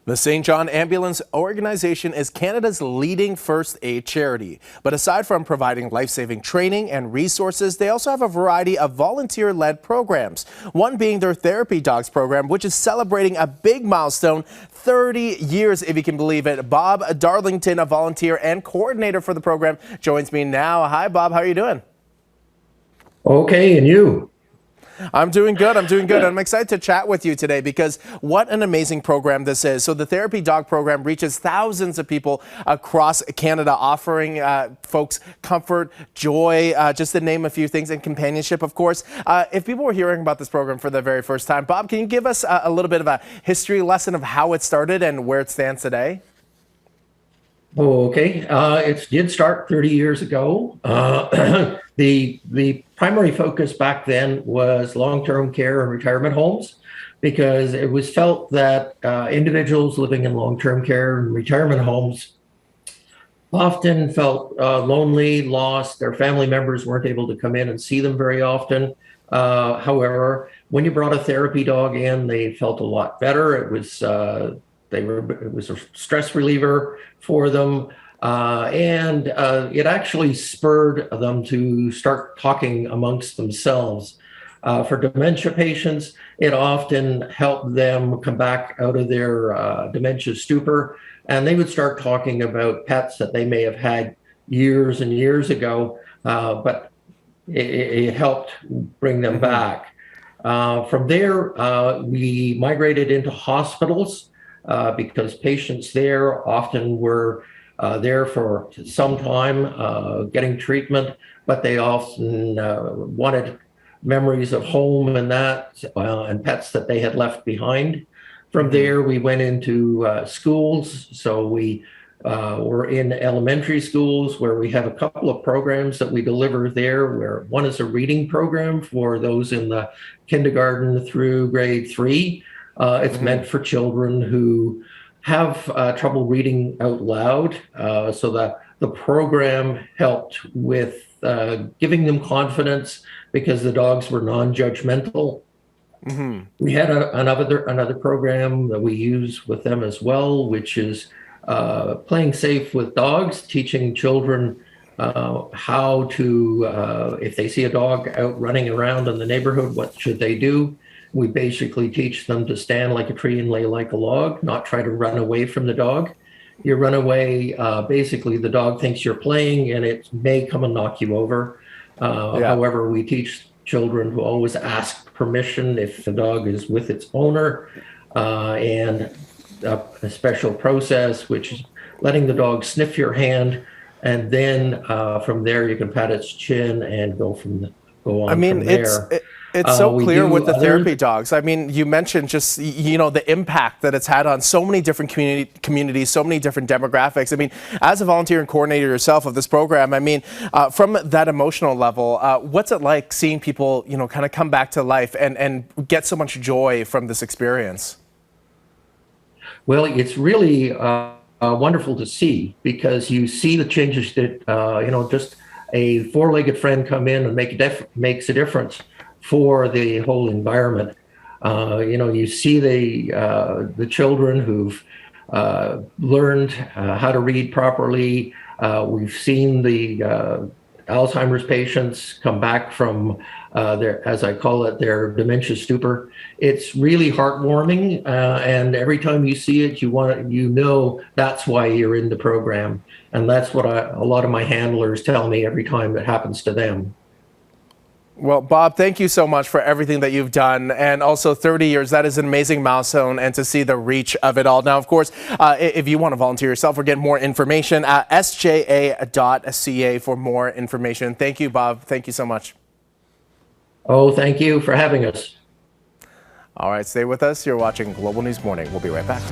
The St. John Ambulance Organization is Canada's leading first aid charity. But aside from providing life-saving training and resources, they also have a variety of volunteer-led programs. One being their Therapy Dogs program, which is celebrating a big milestone, 30 years, if you can believe it. Bob Darlington, a volunteer and coordinator for the program, joins me now. Hi, Bob. How are you doing? Okay, and you? I'm doing good. I'm excited to chat with you today because what an amazing program this is. So the Therapy Dog program reaches thousands of people across Canada, offering folks comfort, joy, just to name a few things, and companionship, of course. If people were hearing about this program for the very first time, Bob, can you give us a little bit of a history lesson of how it started and where it stands today? Okay, it did start 30 years ago. The primary focus back then was long-term care and retirement homes, because it was felt that individuals living in long-term care and retirement homes often felt lonely, lost. Their family members weren't able to come in and see them very often. However, when you brought a therapy dog in, they felt a lot better. It was a stress reliever for them. And it actually spurred them to start talking amongst themselves. For dementia patients, it often helped them come back out of their dementia stupor, and they would start talking about pets that they may have had years and years ago, but it helped bring them back. From there, we migrated into hospitals, because patients there often were there for some time getting treatment, but they often wanted memories of home and that, and pets that they had left behind. From there, we went into schools. So we were in elementary schools, where we have a couple of programs that we deliver there, where one is a reading program for those in the kindergarten through grade 3. It's meant for children who have trouble reading out loud. So that the program helped with giving them confidence, because the dogs were non-judgmental. We had another program that we use with them as well, which is playing safe with dogs, teaching children how to, if they see a dog out running around in the neighborhood, what should they do? We basically teach them to stand like a tree and lay like a log, not try to run away from the dog. You run away, basically the dog thinks you're playing, and it may come and knock you over. However, we teach children to always ask permission if the dog is with its owner, and a special process, which is letting the dog sniff your hand, and then from there you can pat its chin and go on from there. It's so clear with the therapy dogs. I mean, you mentioned just, the impact that it's had on so many different communities, so many different demographics. I mean, as a volunteer and coordinator yourself of this program, I mean, from that emotional level, what's it like seeing people, kind of come back to life and get so much joy from this experience? Well, it's really wonderful to see, because you see the changes that, just a four-legged friend come in and makes a difference for the whole environment. You see the children who've learned how to read properly. We've seen the Alzheimer's patients come back from their, as I call it, their dementia stupor. It's really heartwarming, and every time you see it, you know that's why you're in the program, and that's what a lot of my handlers tell me every time it happens to them. Well, Bob, thank you so much for everything that you've done, and also 30 years. That is an amazing milestone, and to see the reach of it all. Now, of course, if you want to volunteer yourself or get more information, sja.ca for more information. Thank you, Bob. Thank you so much. Oh, thank you for having us. All right, stay with us. You're watching Global News Morning. We'll be right back.